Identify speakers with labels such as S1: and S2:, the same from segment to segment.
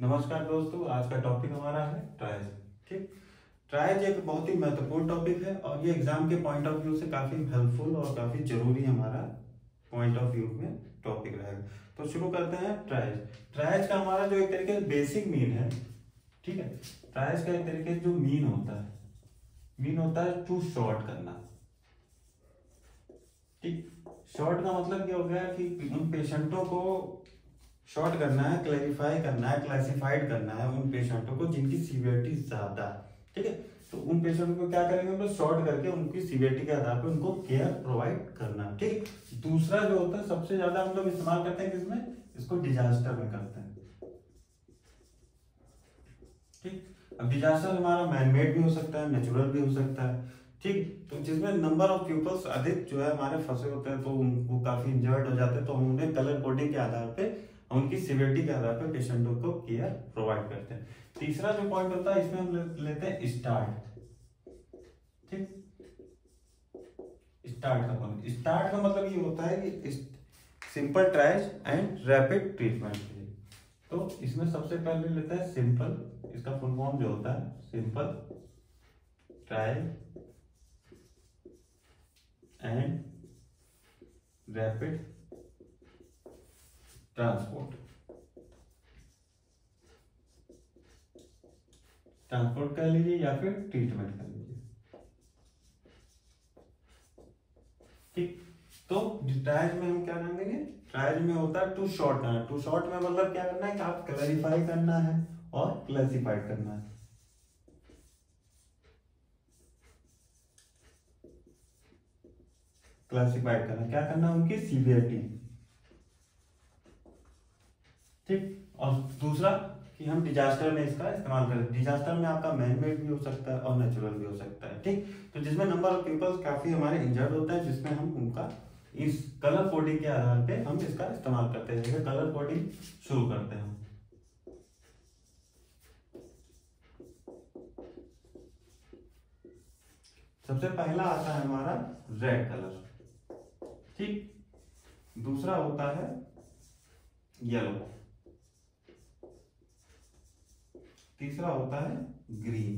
S1: नमस्कार दोस्तों, आज का टॉपिक हमारा है ट्रायज। ठीक, ट्रायज एक बहुत ही महत्वपूर्ण टॉपिक है और ये एग्जाम के पॉइंट ऑफ व्यू से काफी हेल्पफुल और काफी जरूरी हमारा पॉइंट ऑफ व्यू में टॉपिक रहेगा। तो शुरू करते हैं ट्रायज। ट्रायज का हमारा जो एक तरीके से बेसिक मीन है, ठीक है, ट्रायज का एक तरीके से जो मीन होता है टू शॉर्ट करना। ठीक, शॉर्ट का मतलब क्या हो गया कि उन पेशेंटों को शॉर्ट करना है, क्लैरिफाई करना है, क्लासिफाइड करना है उन पेशेंटों को जिनकी सीवियरिटी ज्यादा है। ठीक है, तो उन पेशेंटों को क्या करेंगे, हम लोग शॉर्ट करके उनकी सीवियरिटी के आधार पर उनको केयर प्रोवाइड करना। ठीक, दूसरा जो होता है सबसे ज्यादा हम लोग इस्तेमाल करते हैं किसमें, इसको डिजास्टर में करते हैं। ठीक, अब डिजास्टर हमारा मैनमेड भी हो सकता है, नेचुरल भी हो सकता है। ठीक, तो जिसमें नंबर ऑफ पीपल्स अधिक जो है हमारे फंसे होते हैं, तो उनको काफी इंजर्ड हो जाते हैं, तो हम उन्हें कलर कोडिंग के आधार पे, उनकी सिवियरिटी के आधार पर पेशेंटों को केयर प्रोवाइड करते हैं। तीसरा जो पॉइंट होता है इसमें हम लेते हैं स्टार्ट। ठीक, स्टार्ट का पॉइंट, स्टार्ट का मतलब ये होता है कि simple triage and rapid treatment. तो इसमें सबसे पहले लेते हैं सिंपल, इसका फुल फॉर्म जो होता है simple trial and rapid transport कह लीजिए या फिर ट्रीटमेंट कह लीजिए। ठीक, तो ट्रायज में हम क्या ध्यान देंगे, ट्रायज में होता है टू शॉर्ट करना। टू शॉर्ट में मतलब क्या करना है कि आप क्लैरिफाई करना है और क्लासिफाइड करना है। क्लासिफाइड करना, क्या करना है, उनकी सीवियरिटी। ठीक, और दूसरा कि हम डिजास्टर में इसका इस्तेमाल करें। डिजास्टर में आपका मैनमेड भी हो सकता है और नेचुरल भी हो सकता है। ठीक, तो जिसमें नंबर ऑफ पीपल्स काफी हमारे इंजर्ड होता है, जिसमें हम उनका इस कलर कोडिंग के आधार पे हम इसका इस्तेमाल करते हैं। जैसे कलर कोडिंग शुरू करते हैं हम। सबसे पहला आता है हमारा रेड कलर। ठीक, दूसरा होता है येलो, तीसरा होता है ग्रीन।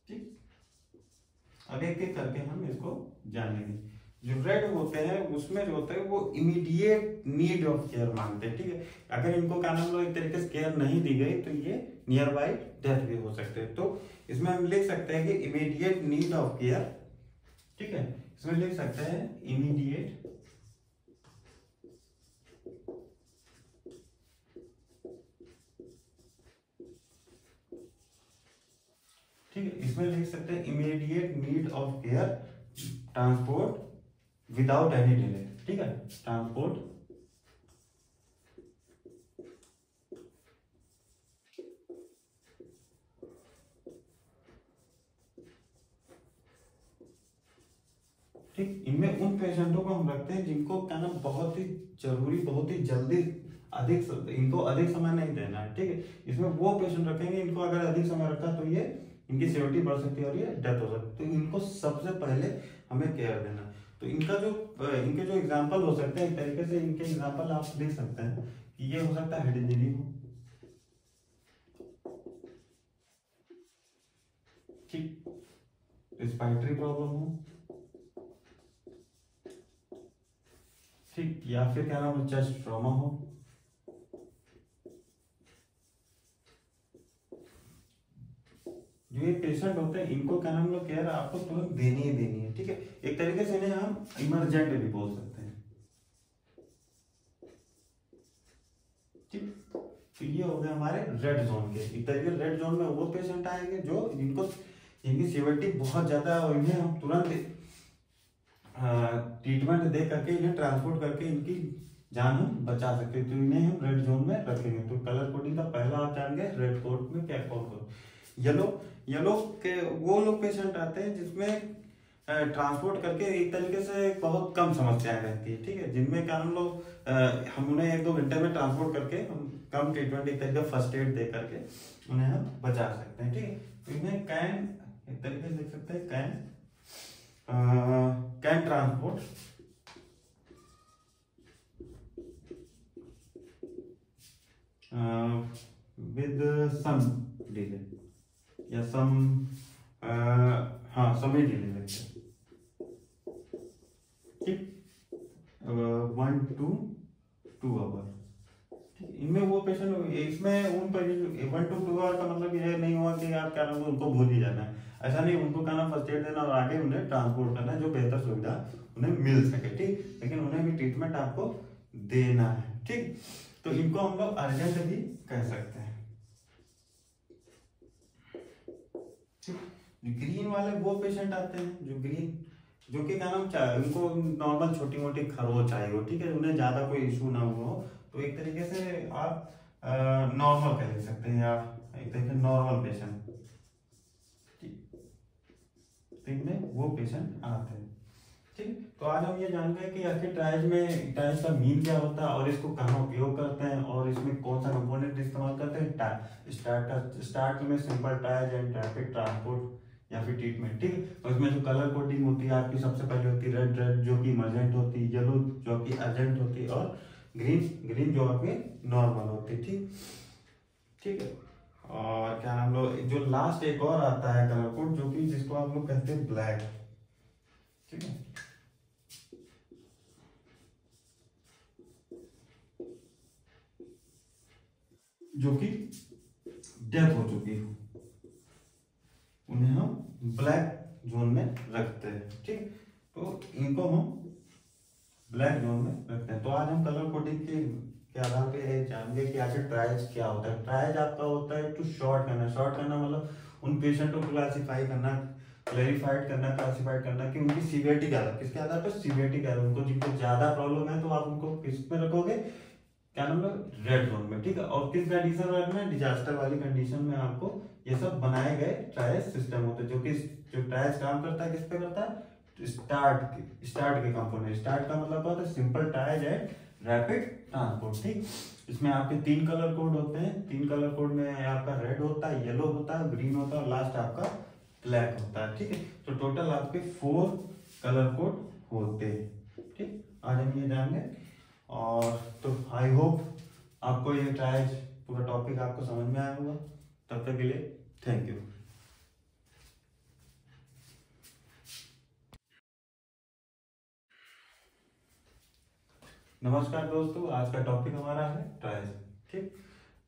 S1: ठीक, अब एक एक करके हम इसको जानेंगे। जो रेड होते हैं उसमें जो होता है वो इमीडिएट नीड ऑफ केयर मांगते हैं। ठीक है, अगर इनको क्या नाम लो एक तरीके से केयर नहीं दी गई तो ये नियर बाई डेथ भी हो सकते हैं। तो इसमें हम लिख सकते हैं कि इमीडिएट नीड ऑफ केयर। ठीक है, इसमें लिख सकते हैं इमीडिएट ठीक है, इसमें लिख सकते हैं immediate need of care transport without any delay. ठीक है, ट्रांसपोर्ट ठीक, इनमें उन पेशेंटों को हम रखते हैं जिनको क्या नाम बहुत ही जरूरी, बहुत ही जल्दी, इनको अधिक समय नहीं देना है। ठीक है, इसमें वो पेशेंट रखेंगे इनको अगर अधिक समय रखा तो ये इनकी सीवियरिटी बढ़ सकती है और ये डेथ हो सकती है। तो इनको सबसे पहले हमें केयर देना है। तो इनके जो एग्जाम्पल हो सकते हैं, एक तरीके से इनके एग्जाम्पल आप देख सकते हैं कि ये हो सकता है हेड इंजरी हो, ठीक, रिस्पायरेटरी प्रॉब्लम हो, ठीक, या फिर क्या नाम है चेस्ट ट्रॉमा हो, जो ये पेशेंट होते हैं इनको क्या नाम लोग केयर आपको तुरंत देनी ही देनी है। ठीक है, एक तरीके से इन्हें हम इमरजेंट भी बोल सकते हैं। ठीक, तो ये हो गए हमारे रेड जोन के। एक तरीके रेड जोन में वो पेशेंट आएंगे जो इनकी सीवियरिटी बहुत ज्यादा है और इन्हें हम तुरंत ट्रीटमेंट दे करके इन्हें ट्रांसपोर्ट करके इनकी जान हम बचा सकते हैं। तो इन्हें हम रेड जोन में रखेंगे। तो कलर कोडिंग का पहला आप जानेंगे रेड कोड में क्या कौन कौन। येलो के वो लोग पेशेंट आते हैं जिसमें ट्रांसपोर्ट करके एक तरीके से बहुत कम समस्याएं रहती है। ठीक है, जिनमें क्या हम लोग हम उन्हें 1-2 घंटे में ट्रांसपोर्ट करके हम कम ट्रीटमेंट एक तरीके फर्स्ट एड दे करके उन्हें हम बचा सकते हैं। ठीक है, तो इन्हें कैन एक तरीके से देख सकते हैं can transport with some delay या सम, हाँ समय डिले लगते हैं, ठीक, 1 to 2 आवर। इनमें वो पेशेंट, इसमें उन पर 1 to 2 आवर का मतलब ये नहीं हुआ कि आप क्या नाम उनको भूल ही जाना है, ऐसा नहीं, उनको क्या नाम फर्स्ट एड देना और आगे उन्हें ट्रांसपोर्ट करना है जो बेहतर सुविधा उन्हें मिल सके, ठीक, लेकिन उन्हें भी ट्रीटमेंट आपको देना है, ठीक। तो इनको हम लोग अर्जेंट भी कह सकते हैं, ठीक। ग्रीन वाले वो पेशेंट आते हैं जो ग्रीन, जो कि क्या नाम चाहे उनको नॉर्मल छोटी मोटी खरोच आई हो, ठीक है, उन्हें ज्यादा कोई इशू ना हुआ हो, तो एक तरीके से आप नॉर्मल कह सकते हैं, या एक तरीके नॉर्मल पेशेंट, तो इनमें वो पेशेंट आते हैं, ठीक। तो आज हम ये जान गए कि आखिर ट्रायज का मीन क्या होता है और इसको कहाँ उपयोग करते हैं और इसमें कौन सा कंपोनेंट इस्तेमाल करते हैं। स्टार्ट में simple triage and rapid transport या फिर ट्रीटमेंट, ठीक। और इसमें जो कलर कोडिंग होती है आपकी सबसे पहले होती है रेड जो कि इमरजेंट होती है, येलो जो कि अर्जेंट होती है, और ग्रीन जो आपकी नॉर्मल होती है, ठीक, ठीक है। और क्या नाम लो, जो लास्ट एक और आता है कलर कोड जो कि जिसको आप लोग कहते हैं ब्लैक, ठीक है, जो कि डेथ हो चुकी हो उन्हें हम ब्लैक जोन में रखते हैं, ठीक। तो इनको हम ब्लैक जोन में रखते हैं। तो आज हम कलर कोडिंग के आधार पे जानेंगे कि आखिर ट्रायज क्या होता है। ट्रायज आपका होता है टू शॉर्ट करना मतलब उन पेशेंट को क्लासिफाई करना, क्लेरिफाइड करना, क्लासिफाइड करना कि उनकी सीवियरिटी क्या है, किसके आधार पर सीवियरिटी क्या है, उनको जिनको ज्यादा प्रॉब्लम है तो आप उनको किस में रखोगे, क्या नाम है, रेड जोन में, ठीक है। और किस कंडीशन में रखना है, डिजास्टर वाली कंडीशन में आपको ये सब बनाए गए ट्रायज सिस्टम होते हैं, जो ट्रायज काम करता है किस पे करता है, स्टार्ट के कंपोनेंट। स्टार्ट का मतलब होता है simple triage and rapid transport, ठीक। इसमें आपके 3 कलर कोड होते हैं, 3 कलर कोड में आपका रेड होता है, येलो होता है, ग्रीन होता है और लास्ट आपका ब्लैक होता है, ठीक है। तो टोटल आपके 4 कलर कोड होते हैं, ठीक। आज हम ये जानेंगे, और तो आई होप आपको ये ट्रायज पूरा टॉपिक आपको समझ में आया होगा। तब तक के लिए थैंक यू। नमस्कार दोस्तों, आज का टॉपिक हमारा है ट्रायज, ठीक।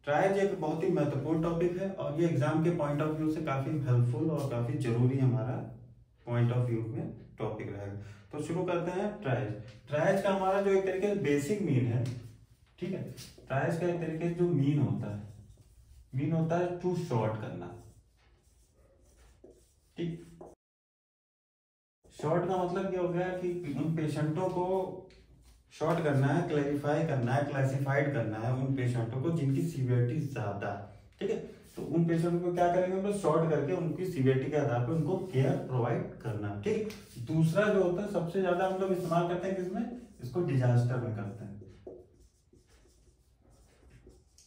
S1: ट्रायज एक बहुत ही महत्वपूर्ण टॉपिक है और ये एग्जाम के पॉइंट ऑफ व्यू से काफी हेल्पफुल और काफी जरूरी हमारा पॉइंट ऑफ व्यू में टॉपिक रहेगा। तो शुरू करते हैं ट्रायज। ट्रायज का हमारा जो एक तरीके से बेसिक मीन है, ठीक है, ट्रायज का एक तरीके से जो मीन होता है टू शॉर्ट करना, ठीक। शॉर्ट का मतलब क्या हो गया कि उन पेशेंटों को शॉर्ट करना है, क्लैरिफाई करना है, क्लासिफाइड करना है उन पेशेंटों को जिनकी सीवियरिटी ज्यादा है, ठीक है। तो उन पेशेंटों को क्या करेंगे, हम लोग शॉर्ट करके उनकी सीवियरिटी के आधार पर उनको केयर प्रोवाइड करना, ठीक। दूसरा जो होता है सबसे ज्यादा हम लोग इस्तेमाल करते हैं किसमें, इसको डिजास्टर में करते हैं,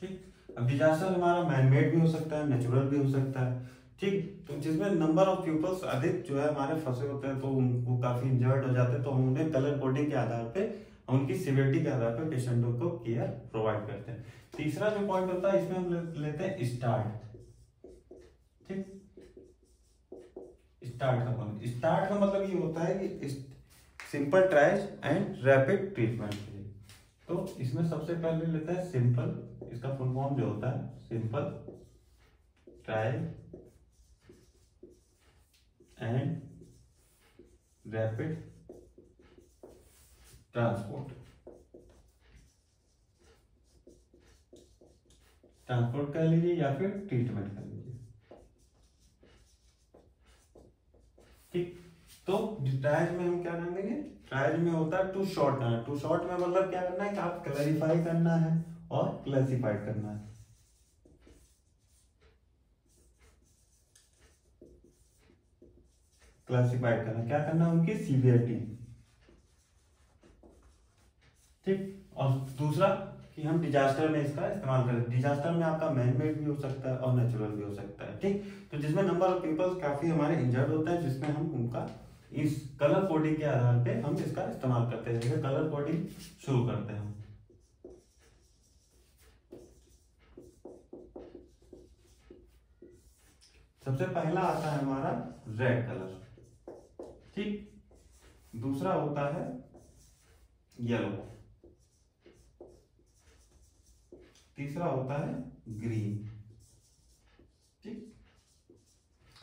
S1: ठीक। अब डिजास्टर हमारा मैनमेड भी हो सकता है, नेचुरल भी हो सकता है, ठीक। तो जिसमें नंबर ऑफ पीपल्स अधिक जो है हमारे फंसे होते हैं तो वो काफी इंजर्ड हो जाते हैं, तो हम उन्हें कलर कोडिंग के आधार पे, उनकी सीवियरिटी के आधार पर पेशेंटों को केयर प्रोवाइड करते हैं। तीसरा जो पॉइंट होता है इसमें हम लेते हैं स्टार्ट, ठीक। स्टार्ट का पॉइंट, स्टार्ट का मतलब ये होता है कि simple triage and rapid treatment के लिए। तो इसमें सबसे पहले लेते हैं सिंपल, इसका फुल फॉर्म जो होता है simple triage and rapid transport कह लीजिए या फिर ट्रीटमेंट कह लीजिए, ठीक। तो ट्रायज में हम क्या ध्यान देंगे, ट्रायज में होता है टू शॉर्ट करना। टू शॉर्ट में मतलब क्या करना है कि आप क्लैरिफाई करना है और क्लासिफाइड करना है, क्लासिफाइड करना, क्या करना है, उनकी सीवियरिटी, ठीक। और दूसरा कि हम डिजास्टर में इसका इस्तेमाल करें। डिजास्टर में आपका मैनमेड भी हो सकता है और नेचुरल भी हो सकता है, ठीक। तो जिसमें नंबर ऑफ पीपल्स काफी हमारे इंजर्ड होता है, जिसमें हम उनका इस कलर कोडिंग के आधार पे हम इसका इस्तेमाल करते हैं। जैसे कलर कोडिंग शुरू करते हैं, सबसे पहला आता है हमारा रेड कलर, ठीक। दूसरा होता है येलो, तीसरा होता है ग्रीन, ठीक।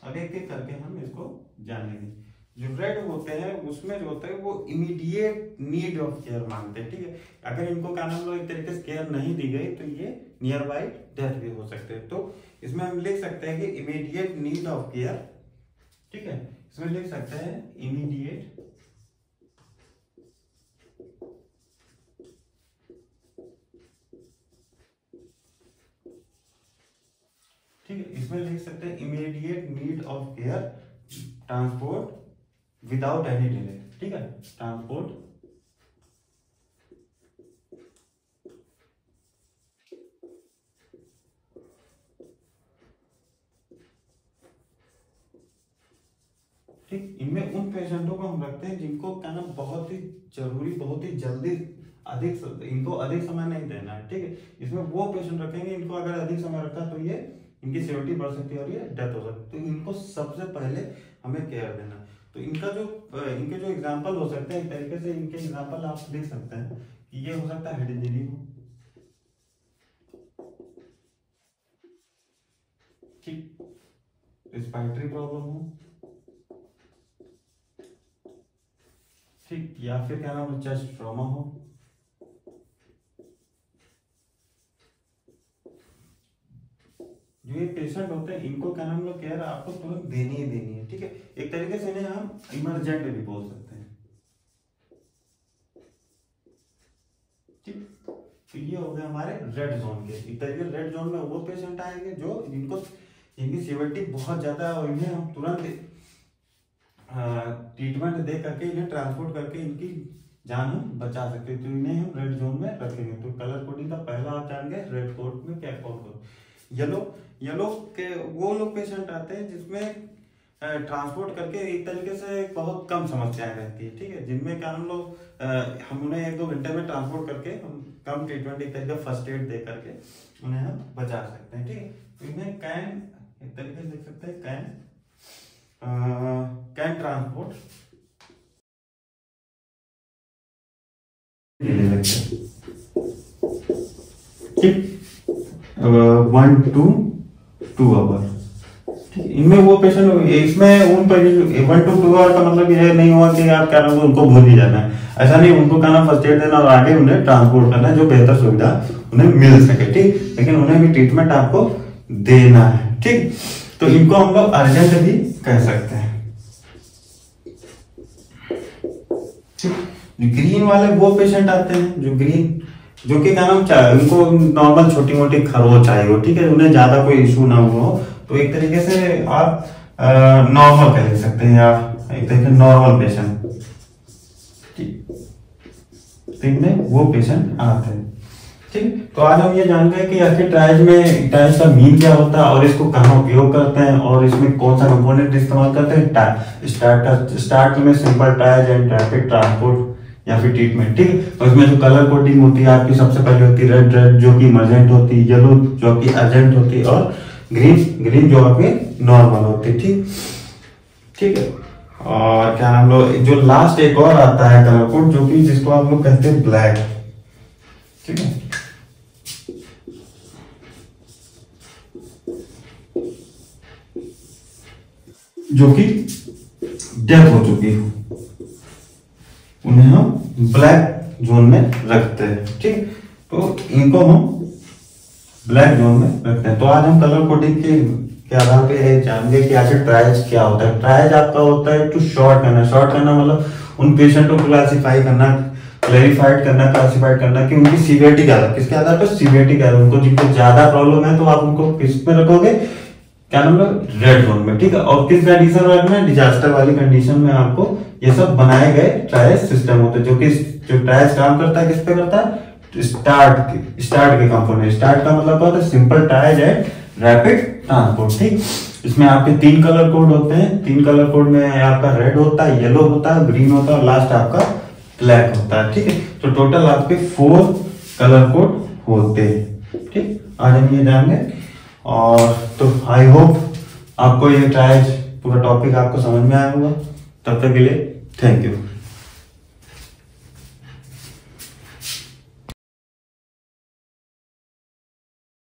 S1: अब एक एक करके हम इसको जानेंगे। जो रेड होते हैं उसमें जो होता है वो इमीडिएट नीड ऑफ केयर मांगते हैं, ठीक है। अगर इनको क्या नाम लो एक तरीके से केयर नहीं दी गई तो ये नियर बाई डेथ भी हो सकते हैं। तो इसमें हम लिख सकते हैं कि इमीडिएट नीड ऑफ केयर, ठीक है। इसमें लिख सकते हैं इमीडिएट ठीक है, इसमें लिख सकते हैं immediate need of care, transport without any delay, ठीक है। ट्रांसपोर्ट ठीक। इनमें उन पेशेंटों को हम रखते हैं जिनको क्या ना बहुत ही जरूरी, बहुत ही जल्दी, इनको अधिक समय नहीं देना है, ठीक है। इसमें वो पेशेंट रखेंगे इनको अगर अधिक समय रखा तो ये इनकी सेविटी बढ़ सकती है और ये डेथ हो सकती है। तो इनको सबसे पहले हमें केयर देना। तो इनके जो एग्जांपल हो सकते हैं, एक तरीके से इनके एग्जांपल आप देख सकते हैं कि ये हो सकता है हेड इंजरी हो, ठीक, रिस्पिरेटरी प्रॉब्लम हो, ठीक, या फिर क्या नाम है चेस्ट ट्रॉमा हो, जो ये पेशेंट होते हैं इनको क्या नाम लोग केयर आपको तुरंत देनी ही देनी है, ठीक है। एक तरीके से इन्हें हम इमरजेंट भी बोल सकते हैं, ठीक। तो ये हो गए हमारे रेड जोन के। एक तरीके रेड जोन में वो पेशेंट आएंगे जो इनकी सीवियरिटी बहुत ज्यादा है और इन्हें हम तुरंत ट्रीटमेंट दे करके इन्हें ट्रांसपोर्ट करके इनकी जान हम बचा सकते हैं। तो इन्हें हम रेड जोन में रखेंगे। तो कलर कोडिंग का पहला आप जानेंगे रेड कोड में क्या कोड करो। येलो के वो लोग पेशेंट आते हैं जिसमें ट्रांसपोर्ट करके एक तरीके से बहुत कम समस्याएं रहती है, ठीक है। जिनमें क्या हम लोग हम उन्हें 1-2 घंटे में ट्रांसपोर्ट करके हम कम ट्रीटमेंट एक तरीके फर्स्ट एड दे करके उन्हें हम बचा सकते हैं, ठीक है। तो इन्हें कैन एक तरीके से देख सकते हैं कैन ट्रांसपोर्ट ठीक 1 to 2 आवर, ठीक। इनमें वो पेशेंट इसमें उन पर 1 to 2 आवर का मतलब ये नहीं हुआ कि आप क्या नाम उनको भूल ही जाना है, ऐसा नहीं। उनको क्या नाम फर्स्ट एड देना और आगे उन्हें ट्रांसपोर्ट करना है जो बेहतर सुविधा उन्हें मिल सके, ठीक। लेकिन उन्हें भी ट्रीटमेंट आपको देना है, ठीक। तो इनको हम लोग अर्जेंट भी कह सकते हैं, ठीक। ग्रीन वाले वो पेशेंट आते हैं जो कि क्या नाम उनको नॉर्मल छोटी मोटी खरोच आई हो, ठीक है, उन्हें ज्यादा कोई इशू ना हुआ हो। तो एक तरीके से आप नॉर्मल कह सकते हैं या एक तरीके नॉर्मल पेशेंट, ठीक। तो इनमें वो पेशेंट आते हैं, ठीक। तो आज हम ये जान गए कि आखिर ट्रायज का मीन क्या होता है और इसको कहाँ उपयोग करते हैं और इसमें कौन सा कंपोनेंट इस्तेमाल करते हैं। स्टार्ट में simple triage and rapid transport या फिर ट्रीटमेंट, ठीक। और इसमें जो कलर कोडिंग होती है आपकी सबसे पहले होती है रेड जो कि इमरजेंट होती है, येलो जो कि अर्जेंट होती है और ग्रीन जो आपकी नॉर्मल होती है, ठीक है। और क्या नाम लोग जो लास्ट एक और आता है कलर कोड जो कि जिसको आप लोग कहते हैं ब्लैक, ठीक है। जो कि डेथ हो चुकी हो उन्हें हम ब्लैक जोन में रखते हैं, ठीक। तो इनको हम ब्लैक जोन में रखते हैं। तो आज हम कलर कोडिंग के आधार पे जानेंगे कि आखिर ट्रायज क्या होता है। ट्रायज आपका होता है टू शॉर्ट करना मतलब उन पेशेंट को क्लासिफाई करना, क्लासिफाइड करना कि उनकी सीवियरिटी क्या है, किसके आधार पर सीवियरिटी क्या है। उनको जिनको ज्यादा प्रॉब्लम है तो आप उनको किस में रखोगे, क्या नाम रेड जोन में, ठीक है। और किस कंडीशन में रखना है, डिजास्टर वाली कंडीशन में आपको ये सब बनाए गए ट्रायज सिस्टम होते हैं। जो ट्रायज काम करता है किस पे करता है, स्टार्ट के कंपोनेंट। स्टार्ट का मतलब क्या होता है, simple triage and rapid transport, ठीक। इसमें आपके 3 कलर कोड होते हैं। 3 कलर कोड में आपका रेड होता है, येलो होता है, ग्रीन होता है और लास्ट आपका ब्लैक होता है, ठीक है। तो टोटल आपके 4 कलर कोड होते हैं, ठीक। आज हम ये जानेंगे और तो आई होप आपको ये ट्रायज पूरा टॉपिक आपको समझ में आया होगा। तब तक के लिए थैंक यू।